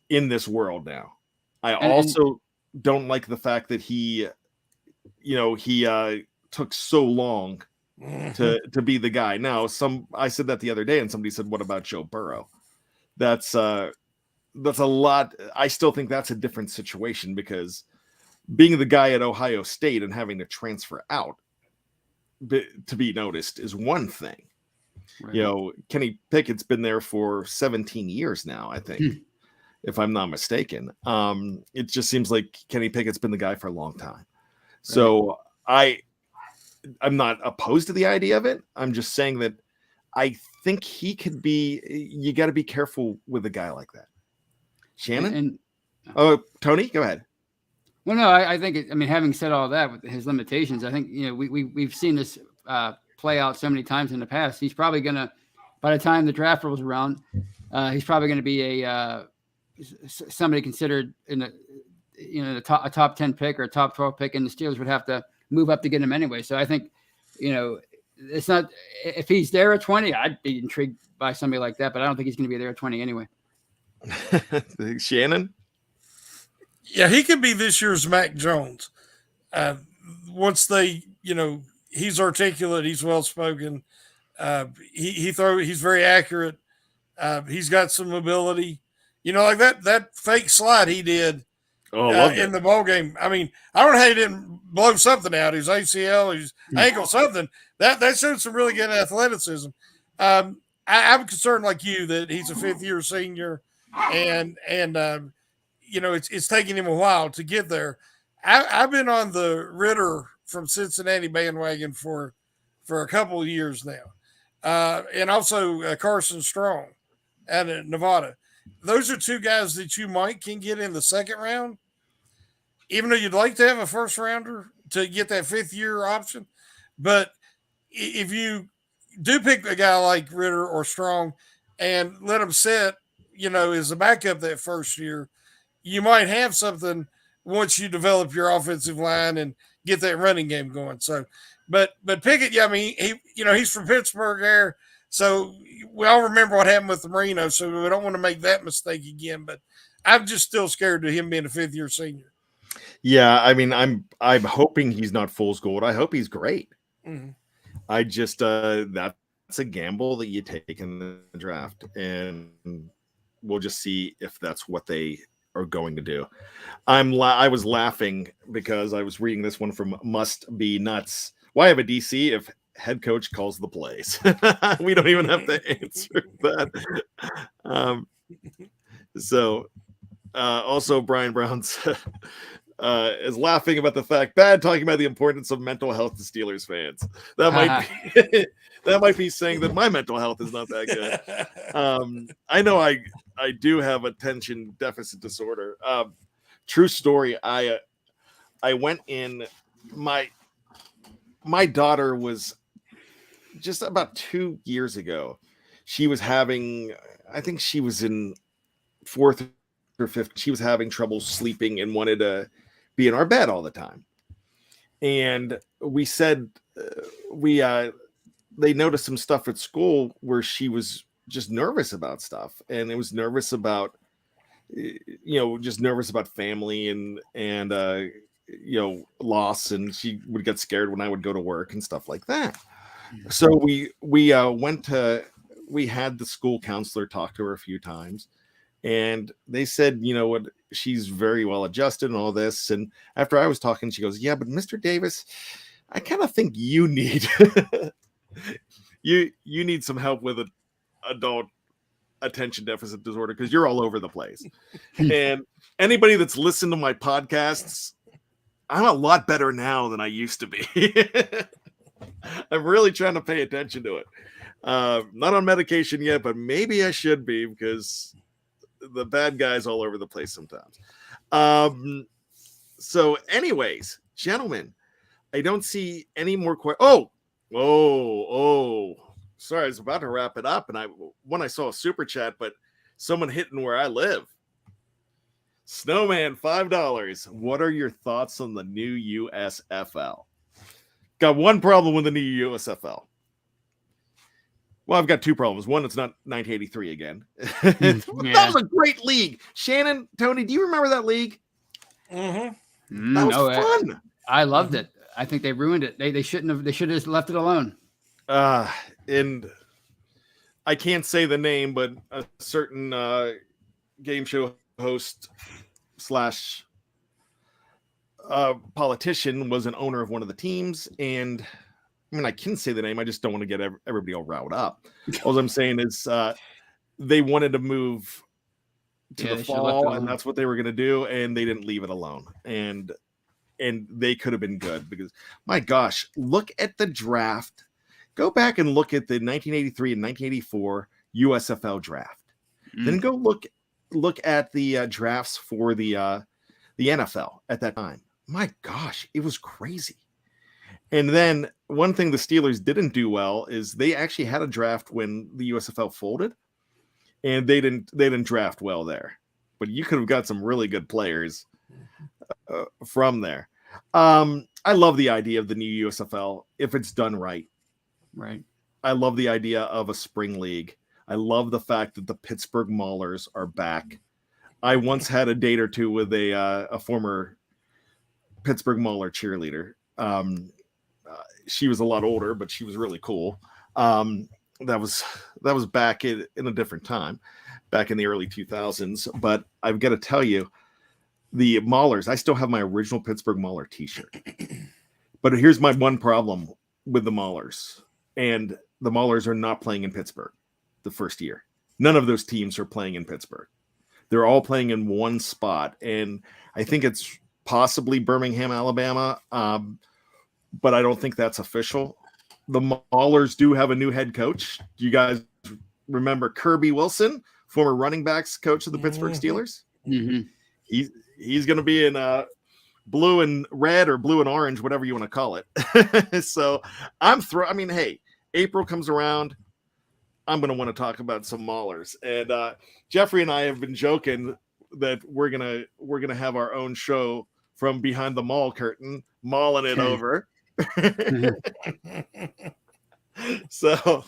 in this world now. I also don't like the fact that he took so long to be the guy. Now, I said that the other day, and somebody said, "What about Joe Burrow?" that's a lot. I still think that's a different situation because being the guy at Ohio State and having to transfer out to be noticed is one thing. Right. You know, Kenny Pickett's been there for 17 years now, I think, if I'm not mistaken. It just seems like Kenny Pickett's been the guy for a long time. So I'm not opposed to the idea of it. I'm just saying that I think he could be. You got to be careful with a guy like that. Shannon? Tony, go ahead. Well, no, I think. I mean, having said all that with his limitations, I think we've seen this play out so many times in the past. He's probably gonna, by the time the draft rolls around, he's probably going to be somebody considered in a top 10 pick or a top 12 pick, and the Steelers would have to move up to get him anyway. So I think it's not, if he's there at 20, I'd be intrigued by somebody like that, but I don't think he's going to be there at 20 anyway. Shannon? Yeah, he could be this year's Mac Jones. Once they, he's articulate, he's well spoken. He's very accurate. He's got some ability. Like that fake slide he did in the bowl game. I mean, I don't know how he didn't blow something out. His ACL, his ankle, something. That showed some really good athleticism. I'm concerned like you that he's a fifth-year senior, and it's taking him a while to get there. I've been on the Ritter from Cincinnati bandwagon for a couple of years now, and also Carson Strong out of Nevada. Those are two guys that you can get in the second round, even though you'd like to have a first rounder to get that fifth-year option. But if you do pick a guy like Ritter or Strong and let him sit, as a backup that first year, you might have something once you develop your offensive line and get that running game going. So, but Pickett, I mean, he's from Pittsburgh there, so we all remember what happened with Marino. So we don't want to make that mistake again. But I'm just still scared of him being a fifth-year senior. Yeah, I mean, I'm hoping he's not fool's gold. I hope he's great. Mm-hmm. I just that's a gamble that you take in the draft, and we'll just see if that's what they are going to do. I was laughing because I was reading this one from Must Be Nuts. Why have a DC if head coach calls the plays? We don't even have to answer that. Also Brian Brown's is laughing about the fact talking about the importance of mental health to Steelers fans. That might be saying that my mental health is not that good. I know I do have attention deficit disorder. True story. I went in, my daughter was just about 2 years ago. She was having, I think she was in fourth or fifth. She was having trouble sleeping and wanted to be in our bed all the time. And we said, they noticed some stuff at school where she was just nervous about stuff. And it was nervous about, just nervous about family and loss. And she would get scared when I would go to work and stuff like that. So we had the school counselor talk to her a few times, and they said, she's very well adjusted and all this. And after I was talking, she goes, yeah, but Mr. Davis, I kind of think you need, you need some help with an adult attention deficit disorder, because you're all over the place. And anybody that's listened to my podcasts, I'm a lot better now than I used to be. I'm really trying to pay attention to it. Not on medication yet, but maybe I should be, because the bad guy's all over the place sometimes. So anyways, gentlemen, I don't see any more questions. Sorry, I was about to wrap it up, and I saw a super chat, but someone hitting where I live. Snowman, $5. What are your thoughts on the new USFL? Got one problem with the new USFL. Well, I've got two problems. One, it's not 1983 again. That was a great league. Shannon, Tony, do you remember that league? Mm-hmm. That was fun. I loved it. I think they ruined it. They shouldn't have. They should have just left it alone. And I can't say the name, but a certain game show host slash politician was an owner of one of the teams, and I mean, I can say the name. I just don't want to get everybody all riled up. All I'm saying is they wanted to move to the fall, and that's what they were going to do, and they didn't leave it alone. And they could have been good because, my gosh, look at the draft. Go back and look at the 1983 and 1984 USFL draft. Then go look at the drafts for the NFL at that time. My gosh, it was crazy. And then one thing the Steelers didn't do well is they actually had a draft when the USFL folded, and they didn't draft well there. But you could have got some really good players from there. I love the idea of the new USFL if it's done right. Right. I love the idea of a spring league. I love the fact that the Pittsburgh Maulers are back. I once had a date or two with a former Pittsburgh Mauler cheerleader. She was a lot older, but she was really cool. That was back in a different time, back in the early 2000s. But I've got to tell you, the Maulers, I still have my original Pittsburgh Mauler t-shirt. But here's my one problem with the Maulers. And the Maulers are not playing in Pittsburgh the first year. None of those teams are playing in Pittsburgh. They're all playing in one spot. And I think it's possibly Birmingham, Alabama. But I don't think that's official. The Maulers do have a new head coach. Do you guys remember Kirby Wilson, former running backs coach of the Pittsburgh Steelers? Mm-hmm. He's going to be in blue and red or blue and orange, whatever you want to call it. So I mean, hey, April comes around. I'm going to want to talk about some Maulers. And Jeffrey and I have been joking that we're gonna have our own show from behind the mall curtain, mauling it over. So,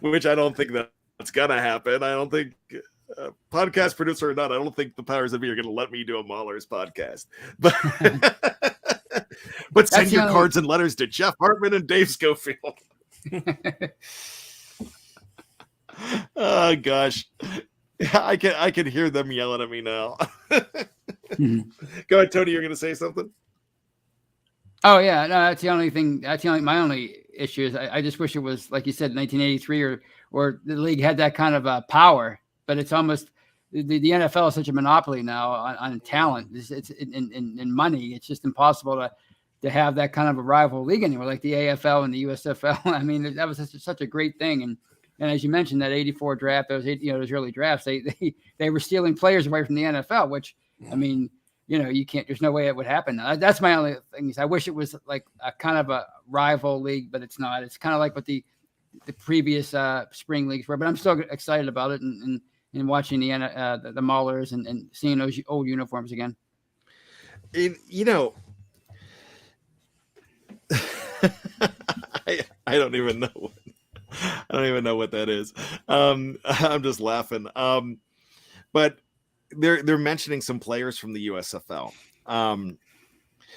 which I don't think that's gonna happen. I don't think podcast producer or not, I don't think the powers that be are gonna let me do a Maulers podcast. But send your cards and letters to Jeff Hartman and Dave Schofield. Oh gosh, I can hear them yelling at me now. Go ahead, Tony. You're going to say something. Oh yeah, no, that's the only thing. My only issue is I just wish it was like you said, 1983, or the league had that kind of power. But it's almost the NFL is such a monopoly now on talent. It's in money. It's just impossible to have that kind of a rival league anymore, like the AFL and the USFL. I mean, that was such a great thing. And as you mentioned, that 84 draft, those early drafts, they were stealing players away from the NFL, which, I mean, you can't, there's no way it would happen. That's my only thing is I wish it was like a kind of a rival league, but it's not. It's kind of like what the previous spring leagues were, but I'm still excited about it and watching the Maulers and seeing those old uniforms again. I don't even know. I don't even know what that is. I'm just laughing. But they're mentioning some players from the USFL.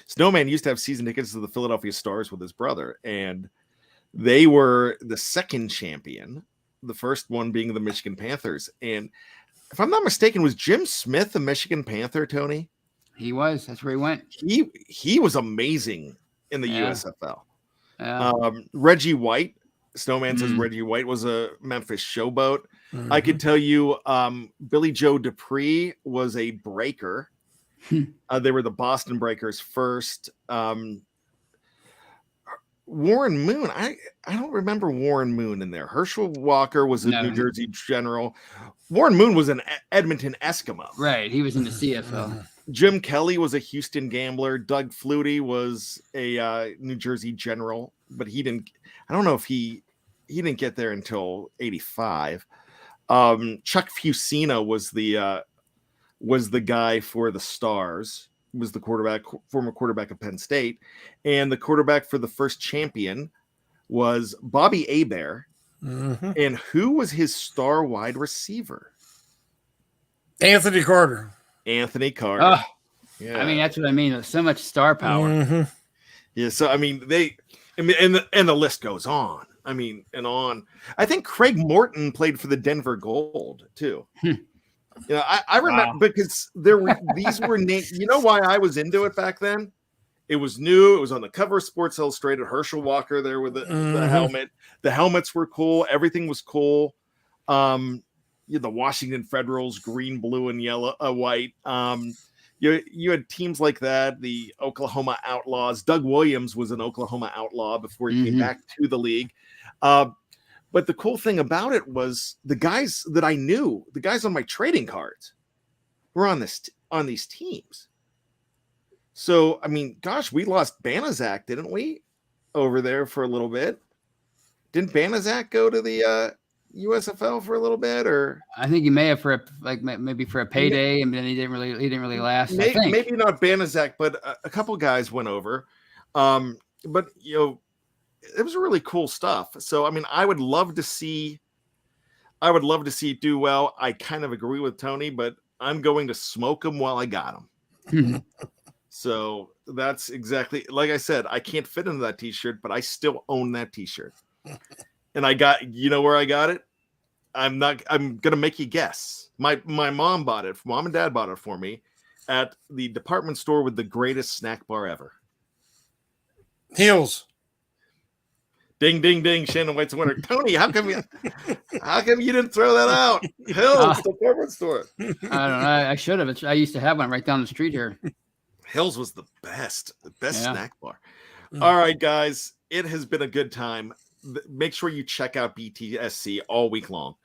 Snowman used to have season tickets to the Philadelphia Stars with his brother, and they were the second champion, the first one being the Michigan Panthers. And if I'm not mistaken, was Jim Smith a Michigan Panther, Tony? He was. That's where he went. He was amazing in the USFL. Yeah. Reggie White, Snowman says Reggie White was a Memphis showboat. Mm-hmm. I could tell you Billy Joe Dupree was a breaker. They were the Boston Breakers first. Warren Moon, I don't remember Warren Moon in there. Herschel Walker was a New Jersey General. Warren Moon was an Edmonton Eskimo. Right, he was in the CFL. Jim Kelly was a Houston Gambler. Doug Flutie was a New Jersey General, but he didn't. I don't know if he didn't get there until '85. Chuck Fusina was the guy for the Stars. Was the former quarterback of Penn State, and the quarterback for the first champion was Bobby Hebert. Mm-hmm. And who was his star wide receiver? Anthony Carter. Oh, yeah. I mean, that's what I mean. There's so much star power. Mm-hmm. Yeah. So I mean, and the list goes on. I mean, and on. I think Craig Morton played for the Denver Gold too. You know, I remember because these were you know why I was into it back then? It was new. It was on the cover of Sports Illustrated. Herschel Walker there with the helmet. The helmets were cool. Everything was cool. The Washington Federals, green, blue, and yellow, white. You had teams like that. The Oklahoma Outlaws. Doug Williams was an Oklahoma Outlaw before he came back to the league. But the cool thing about it was the guys that I knew, the guys on my trading cards, were on these teams. So, I mean, gosh, we lost Banaszak, didn't we? Over there for a little bit. Didn't Banaszak go to the USFL for a little bit, or I think he may have maybe for a payday, and then he didn't really last. Maybe not Banaszak, but a couple guys went over. But you know, it was really cool stuff. So, I mean, I would love to see it do well. I kind of agree with Tony, but I'm going to smoke him while I got him. So that's exactly, like I said, I can't fit into that t-shirt, but I still own that t-shirt. And you know where I got it? I'm going to make you guess. My mom and dad bought it for me at the department store with the greatest snack bar ever. Hills. Ding, ding, ding. Shannon White's a winner. Tony, how come you didn't throw that out? Hills, department store. I don't know. I should have. I used to have one right down the street here. Hills was the best snack bar. All right, guys, it has been a good time. Make sure you check out BTSC all week long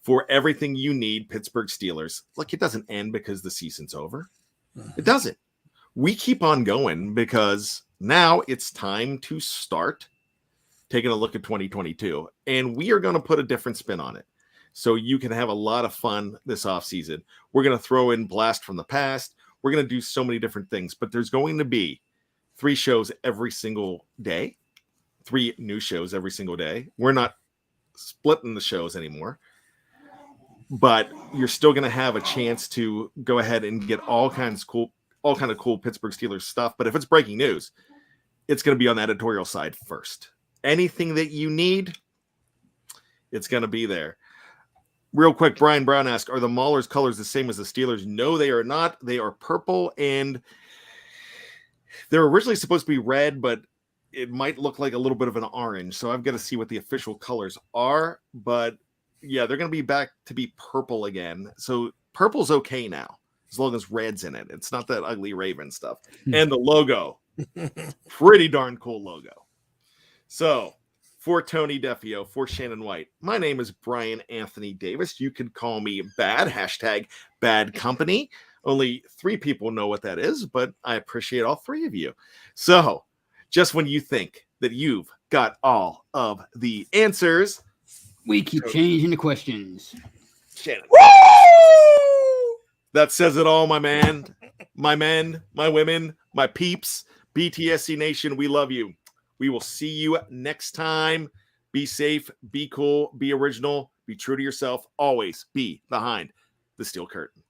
for everything you need Pittsburgh Steelers. Look, it doesn't end because the season's over. It doesn't. We keep on going because now it's time to start taking a look at 2022, and we are going to put a different spin on it so you can have a lot of fun this offseason. We're going to throw in Blast from the Past. We're going to do so many different things, but there's going to be 3 shows every single day, 3 new shows every single day. We're not splitting the shows anymore, but you're still going to have a chance to go ahead and get all kind of cool Pittsburgh Steelers stuff. But if it's breaking news, it's going to be on the editorial side first. Anything that you need, it's going to be there. Real quick, Brian Brown asked, are the Maulers colors the same as the Steelers? No, they are not. They are purple, and they're originally supposed to be red, but it might look like a little bit of an orange. So I've got to see what the official colors are. But yeah, they're going to be back to be purple again. So purple's okay now, as long as red's in it. It's not that ugly Raven stuff. And the logo, pretty darn cool logo. So for Tony Defeo, for Shannon White, my name is Brian Anthony Davis. You can call me Bad, #Bad Company. Only 3 people know what that is, but I appreciate all 3 of you. So just when you think that you've got all of the answers, we keep changing the questions. Shannon. That says it all, my man, my men, my women, my peeps, BTSC Nation, we love you. We will see you next time. Be safe, be cool, be original, be true to yourself. Always be behind the steel curtain.